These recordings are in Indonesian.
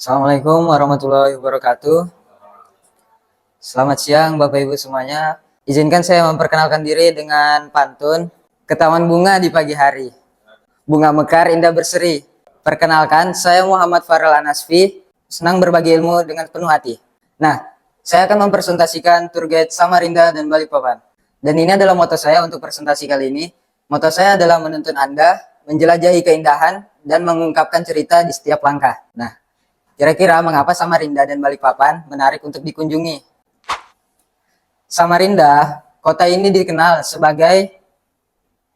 Assalamualaikum warahmatullahi wabarakatuh. Selamat siang Bapak Ibu semuanya. Izinkan saya memperkenalkan diri dengan pantun Ketaman bunga di pagi hari. Bunga mekar indah berseri. Perkenalkan, saya Muhammad Farel Anasfi, senang berbagi ilmu dengan penuh hati. Nah, saya akan mempresentasikan tour guide Samarinda dan Balikpapan. Dan ini adalah moto saya untuk presentasi kali ini. Moto saya adalah menuntun Anda menjelajahi keindahan dan mengungkapkan cerita di setiap langkah. Nah, kira-kira mengapa Samarinda dan Balikpapan menarik untuk dikunjungi? Samarinda, kota ini dikenal sebagai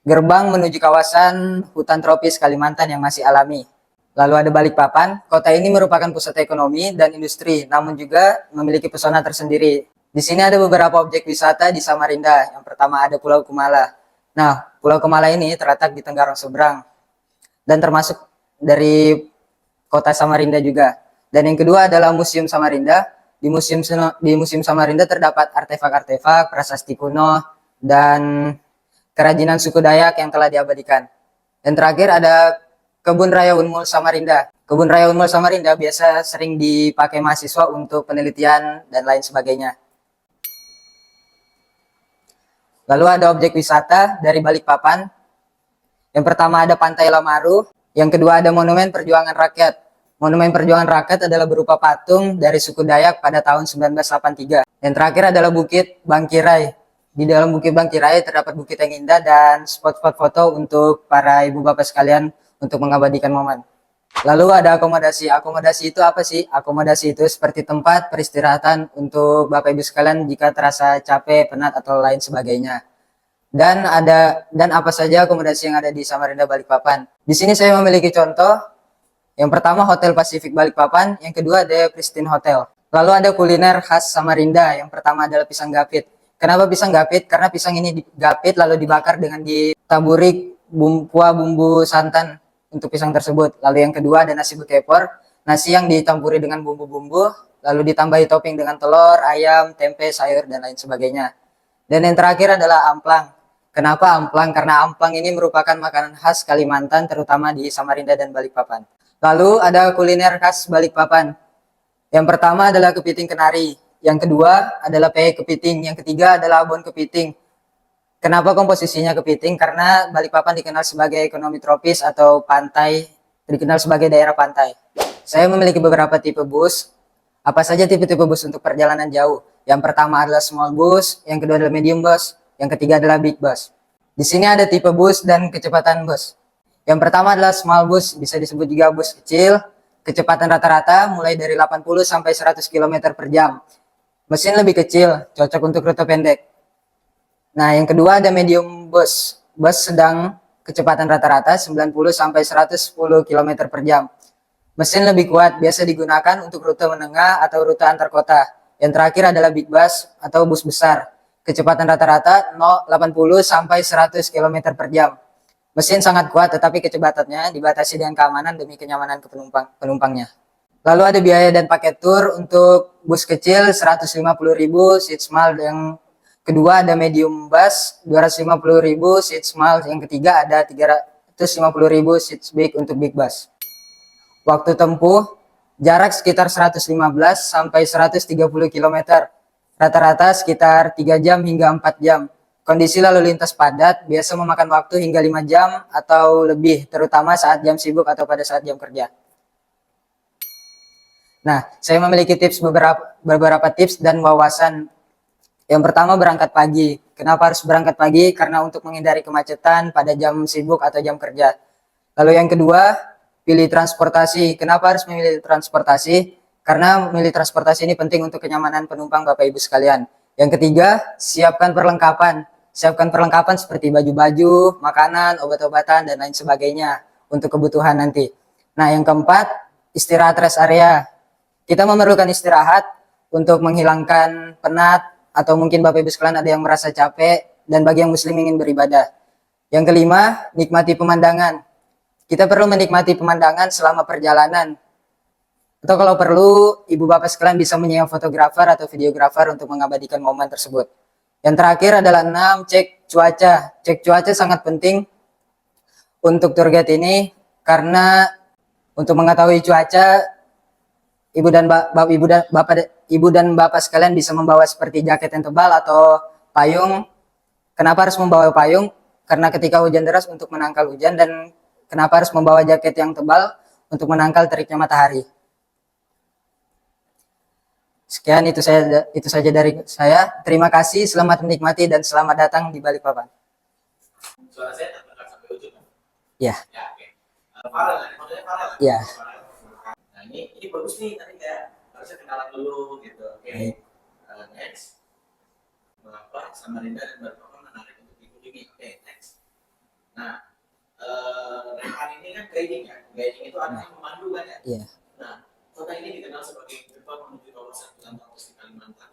gerbang menuju kawasan hutan tropis Kalimantan yang masih alami. Lalu ada Balikpapan, kota ini merupakan pusat ekonomi dan industri, namun juga memiliki pesona tersendiri. Di sini ada beberapa objek wisata di Samarinda. Yang pertama ada Pulau Kumala. Nah, Pulau Kumala ini terletak di Tenggarong seberang dan termasuk dari kota Samarinda juga. Dan yang kedua adalah Museum Samarinda. Di Museum Samarinda terdapat artefak-artefak, prasasti kuno, dan kerajinan suku Dayak yang telah diabadikan. Dan terakhir ada Kebun Raya Unmul Samarinda. Kebun Raya Unmul Samarinda biasa sering dipakai mahasiswa untuk penelitian dan lain sebagainya. Lalu ada objek wisata dari Balikpapan. Yang pertama ada Pantai Lamaru. Yang kedua ada Monumen Perjuangan Rakyat. Monumen Perjuangan Rakyat adalah berupa patung dari suku Dayak pada tahun 1983. Yang terakhir adalah Bukit Bangkirai. Di dalam Bukit Bangkirai terdapat bukit yang indah dan spot-spot foto untuk para ibu bapak sekalian untuk mengabadikan momen. Lalu ada akomodasi. Akomodasi itu apa sih? Akomodasi itu seperti tempat peristirahatan untuk bapak ibu sekalian jika terasa capek, penat, atau lain sebagainya. Dan apa saja akomodasi yang ada di Samarinda Balikpapan. Di sini saya memiliki contoh. Yang pertama Hotel Pasifik Balikpapan, yang kedua ada Pristine Hotel. Lalu ada kuliner khas Samarinda, yang pertama adalah pisang gapit. Kenapa pisang gapit? Karena pisang ini digapit lalu dibakar dengan ditaburi kuah bumbu santan untuk pisang tersebut. Lalu yang kedua ada nasi bekepor, nasi yang ditampuri dengan bumbu-bumbu, lalu ditambahi topping dengan telur, ayam, tempe, sayur, dan lain sebagainya. Dan yang terakhir adalah amplang. Kenapa amplang? Karena amplang ini merupakan makanan khas Kalimantan, terutama di Samarinda dan Balikpapan. Lalu ada kuliner khas Balikpapan. Yang pertama adalah kepiting kenari. Yang kedua adalah peye kepiting. Yang ketiga adalah abon kepiting. Kenapa komposisinya kepiting? Karena Balikpapan dikenal sebagai ekonomi tropis atau pantai, dikenal sebagai daerah pantai. Saya memiliki beberapa tipe bus. Apa saja tipe-tipe bus untuk perjalanan jauh? Yang pertama adalah small bus, yang kedua adalah medium bus, yang ketiga adalah big bus. Di sini ada tipe bus dan kecepatan bus. Yang pertama adalah small bus, bisa disebut juga bus kecil. Kecepatan rata-rata mulai dari 80 sampai 100 km per jam. Mesin lebih kecil, cocok untuk rute pendek. Nah, yang kedua ada medium bus. Bus sedang, kecepatan rata-rata 90 sampai 110 km per jam. Mesin lebih kuat, biasa digunakan untuk rute menengah atau rute antar kota. Yang terakhir adalah big bus atau bus besar. Kecepatan rata-rata 80 sampai 100 km per jam. Mesin sangat kuat, tetapi kecepatannya dibatasi dengan keamanan demi kenyamanan penumpangnya. Lalu ada biaya dan paket tour. Untuk bus kecil 150.000 seat small, yang kedua ada medium bus 250.000 seat small, yang ketiga ada 350.000 seat big untuk big bus. Waktu tempuh jarak sekitar 115 sampai 130 km. Rata-rata sekitar 3 jam hingga 4 jam. Kondisi lalu lintas padat biasa memakan waktu hingga 5 jam atau lebih, terutama saat jam sibuk atau pada saat jam kerja. Nah, saya memiliki beberapa tips dan wawasan. Yang pertama, berangkat pagi. Kenapa harus berangkat pagi? Karena untuk menghindari kemacetan pada jam sibuk atau jam kerja. Lalu yang kedua, pilih transportasi. Kenapa harus memilih transportasi? Karena memilih transportasi ini penting untuk kenyamanan penumpang Bapak Ibu sekalian. Yang ketiga, siapkan perlengkapan. Siapkan perlengkapan seperti baju-baju, makanan, obat-obatan, dan lain sebagainya untuk kebutuhan nanti. Nah, yang keempat, istirahat rest area. Kita memerlukan istirahat untuk menghilangkan penat, atau mungkin Bapak Ibu sekalian ada yang merasa capek, dan bagi yang muslim ingin beribadah. Yang kelima, nikmati pemandangan. Kita perlu menikmati pemandangan selama perjalanan. Atau kalau perlu, ibu bapak sekalian bisa menyewa fotografer atau videografer untuk mengabadikan momen tersebut. Yang terakhir adalah 6, cek cuaca. Cek cuaca sangat penting untuk tour guide ini, karena untuk mengetahui cuaca ibu dan bapak sekalian bisa membawa seperti jaket yang tebal atau payung. Kenapa harus membawa payung? Karena ketika hujan deras untuk menangkal hujan, dan kenapa harus membawa jaket yang tebal untuk menangkal teriknya matahari. Sekian itu saja dari saya. Terima kasih, selamat menikmati dan selamat datang di Balikpapan. Suara saya terdengar sampai ujung kan? Ya. Ya, oke. Farel kan? Maksudnya Farel. Ya. Nah, ini bagus nih, tadi kayak harusnya kenalan dulu gitu. Oke. Next. Mengapa Samarinda dan Balikpapan menarik untuk dikunjungi? Oke, next. Nah, rekan ini kan guiding ya. Guiding itu artinya memandu kan ya? Iya. Nah, kota ini dikenal sebagai gerbang menuju kawasan hutan tropis di Kalimantan,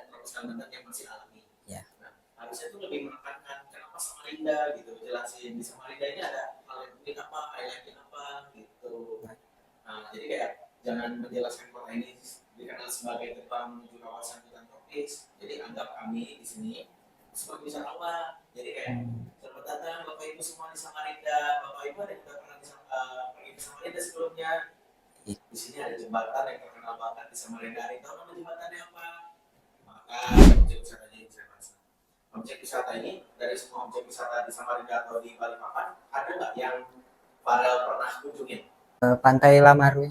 tropis Kalimantan yang masih alami. Ya. Nah, harusnya itu lebih menekankan kenapa Samarinda gitu, jelasin di Samarinda ini ada hal yang penting apa, highlightnya apa gitu. Nah, jadi kayak jangan menjelaskan kota ini dikenal sebagai gerbang menuju kawasan hutan tropis. Jadi anggap kami di sini sebagai wisatawan. Jadi kayak selamat datang Bapak Ibu semua di Samarinda. Bapak Ibu ada yang udah pernah pergi ke Samarinda sebelumnya? Di sini ada jembatan yang terkenal banget di Samarinda. Ada yang tahu nama jembatannya apa? Maka objek wisatanya ini saya bahas. Objek wisata ini dari semua objek wisata di Samarinda atau di Balikpapan, ada nggak yang Farel pernah kunjungin? Pantai Lamaru.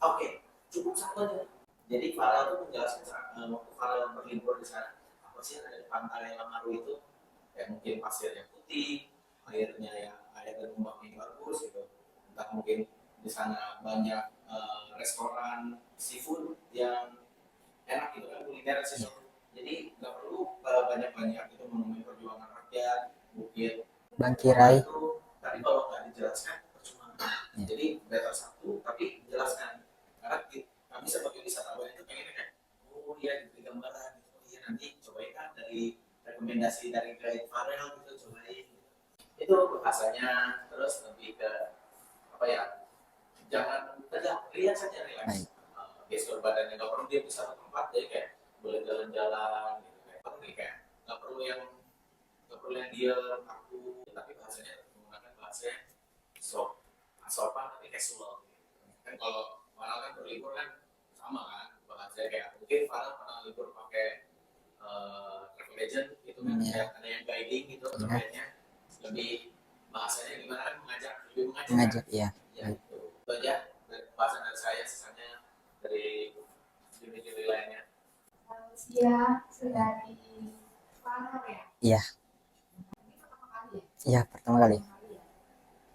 Oke, cukup satu aja. Jadi Farel itu menjelaskan waktu Farel berlibur di sana, apa sih yang ada di pantai Lamaru itu? Kayak mungkin pasirnya putih, airnya yang air dan ombaknya bagus gitu. Entah mungkin di sana banyak restoran seafood yang enak gitu kan, kuliner seafood. Jadi nggak perlu banyak-banyak itu monumen perjuangan rakyat, bukit Bangkirai. itu tadi kalau nggak dijelaskan percuma. Jadi better satu tapi jelaskan, karena kami sebagai wisatawan itu pengen kayak oh iya diberi gambaran gitu, oh iya nanti cobain kan dari rekomendasi dari guide Farel gitu, cobain itu bahasanya. Terus lebih ke apa ya, jangan tegak, lihat saja relax. Gestur badannya nggak perlu dia di satu tempat, jadi kayak boleh jalan-jalan gitu kayak nggak perlu yang dia aku, tapi bahasanya menggunakan bahasa sopan tapi casual gitu. Kan kalau Farel kan berlibur kan sama kan bahasanya, kayak mungkin Farel pernah libur pakai travel agent gitu kan, kayak ada yang guiding gitu terkaitnya lebih bahasanya gimana kan, lebih mengajak ya. Ya itu aja bahasan dari saya, sisanya dari juri-juri lainnya. Manusia sudah di Farel ya? Iya. Ini pertama kali ya? Iya, pertama kali.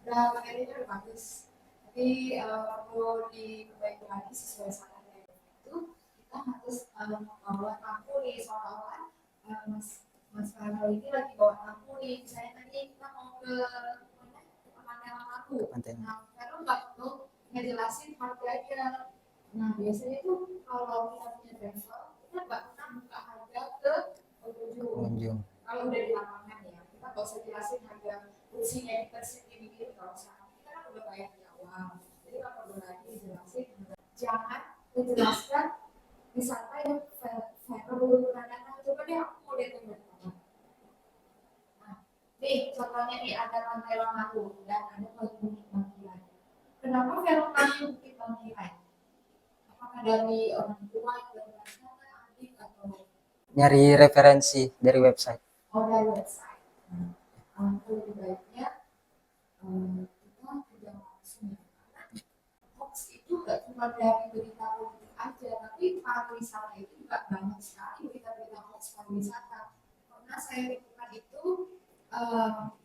Udah materinya udah bagus. Tapi perlu diperbaiki lagi sesuai sarannya itu, kita harus membawa lampu nih, seolah-olah Mas Farel ini lagi bawa lampu nih. Misalnya tadi kita mau ke mana? Ke Pantai Lamaru. Nah, Farel nggak perlu ngejelasin harganya. Nah, biasanya itu kalau kita punya travel, kita nggak pernah buka harga ke pengunjung. Kalau udah di lapangan ya, kita nggak usah jelasin harga kursinya kita sendiri gitu. Kalau misalkan kita kan udah bayar di awal, jadi nggak perlu lagi dijelasin. Jangan menjelaskan wisata yang baru penandakan. Coba deh aku mau lihat yang pertama. Nah, nih contohnya nih ada Pantai Lamaru dan ada Bukit Bangkirai. Kenapa film Bukit Bangkirai? Apakah dari orang tua yang dari sana, adik atau Nyari referensi dari website. Oh, dari website. Lebih baiknya kita tidak langsung, karena hoax itu nggak cuma dari berita politik aja, tapi pariwisata itu juga banyak sekali berita-berita hoax pariwisata. Pernah saya temukan itu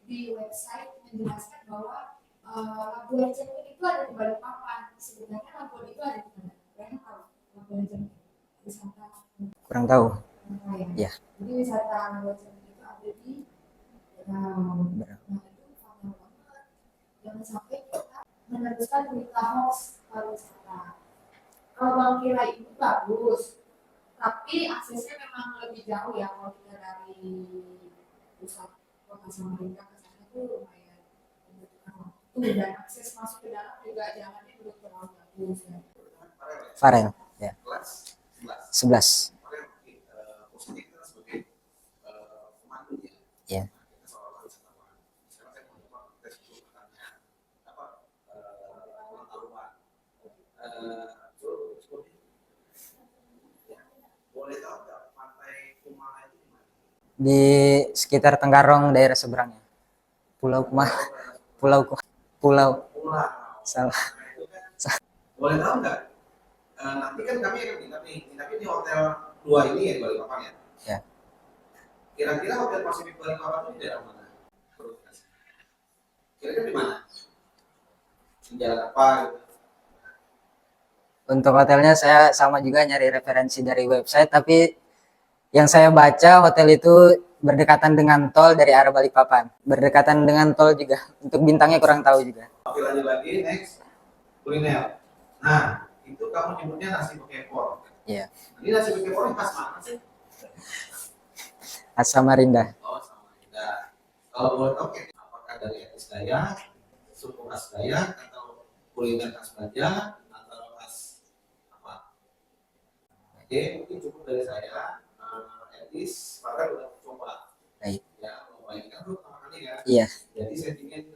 di website menjelaskan bahwa Labuan Cermin itu ada di Balikpapan. Sebenarnya Labuan itu ada di mana? Kalian tahu Labuan Cermin? Wisata Kurang tahu. Ya. Jadi wisata Labuan Cermin itu ada di nah itu fatal banget. Jangan sampai kita meneruskan berita hoax pariwisata. Kalau Bangkirai itu bagus, tapi aksesnya memang lebih jauh ya. Kalau kita dari pusat kota Samarinda ke sana itu lumayan membutuhkan waktu, dan akses masuk ke dalam juga jalannya belum terlalu bagus ya. Farel, ya. Kelas 11. Posisi kita sebagai pemandu ya. Iya. Kita seolah-olah wisatawan. Sekarang saya mau coba tes dulu pertanyaan pengetahuan. Di sekitar Tenggarong daerah seberangnya. Pulau Kumah. Pulau Pulau. Pulau. Salah. Nah, itu kan. Boleh tahu nggak? Nanti kan kami akan nginap di hotel 2 ini ya di Balikpapan ya. Ya. Kira-kira hotel Pasifik Balikpapan itu di daerah mana? Kira-kira di mana? Di jalan apa? Gitu. Untuk hotelnya saya sama juga nyari referensi dari website, tapi yang saya baca hotel itu berdekatan dengan tol dari arah Balikpapan. Berdekatan dengan tol juga. Untuk bintangnya kurang tahu juga. Oke, lanjut lagi, next. Kuliner. Nah, itu kamu nyebutnya nasi bekepor. Iya. Ini nasi bekepor ini khas mana sih? Khas Samarinda. Oh, Samarinda. Kalau boleh tahu, apakah dari etnis Dayak, suku khas Dayak, atau kuliner khas Baja, atau khas apa? Oke, mungkin cukup dari saya. Etnis, maka udah coba. Baik. Ya, mau ini kan pertama kali ya. Iya. Jadi saya ingin